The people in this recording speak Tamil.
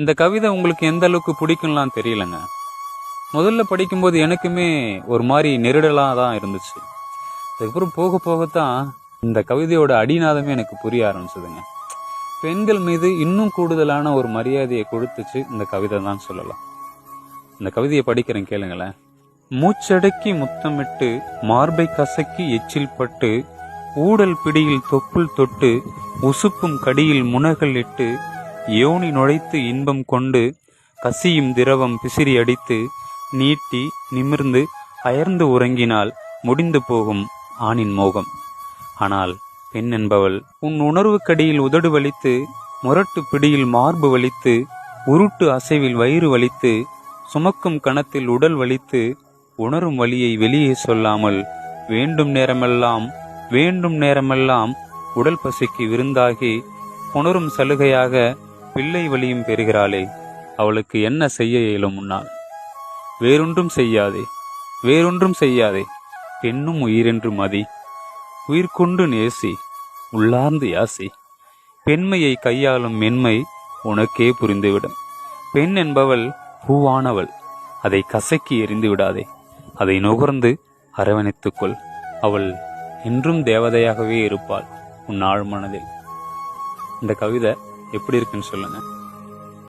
இந்த கவிதை உங்களுக்கு எந்த அளவுக்கு பிடிக்கும்லாம் தெரியலங்க. முதல்ல படிக்கும்போது எனக்குமே ஒரு மாதிரி நெருடலாக தான் இருந்துச்சு. அதுக்கப்புறம் போக போகத்தான் இந்த கவிதையோட அடிநாதமே எனக்கு புரிய ஆரம்பிச்சதுங்க. பெண்கள் மீது இன்னும் கூடுதலான ஒரு மரியாதையை கொடுத்துச்சு இந்த கவிதை தான் சொல்லலாம். இந்த கவிதையை படிக்கிறேன், கேளுங்களேன். மூச்சடக்கி முத்தமிட்டு மார்பை கசக்கி எச்சில் பட்டு ஊடல் பிடியில் தொப்புள் தொட்டு உசுப்பும் கடியில் முனகள் இட்டு யோனி நுழைத்து இன்பம் கொண்டு கசியும் திரவம் பிசிறி அடித்து நீட்டி நிமிர்ந்து அயர்ந்து உறங்கினால் முடிந்து போகும் ஆணின் மோகம். ஆனால் பெண் என்பவள் உன் உணர்வு கடியில் உதடு வலித்து முரட்டு பிடியில் மார்பு வலித்து உருட்டு அசைவில் வயிறு வலித்து சுமக்கும் கணத்தில் உடல் வலித்து உணரும் வலியை வெளியே சொல்லாமல் வேண்டும் நேரமெல்லாம் உடல் பசிக்கு விருந்தாகி உணரும் சலுகையாக பிள்ளை வலியும் பெறுகிறாளே, அவளுக்கு என்ன செய்ய இயலும் முன்னால்? வேறொன்றும் செய்யாதே பெண்ணும் உயிரென்று மதி, உயிர் கொண்டு நேசி உள்ளார்ந்து யாசி, பெண்மையை கையாளும் மென்மை உனக்கே புரிந்துவிடும். பெண் என்பவள் பூவானவள், அதை கசக்கி எறிந்து விடாதே, அதை நுகர்ந்து அரவணைத்துக்கொள். அவள் என்றும் தேவதையாகவே இருப்பாள் உன் ஆழ் மனதில். இந்த கவிதை எப்படி இருக்குன்னு சொல்லுங்க.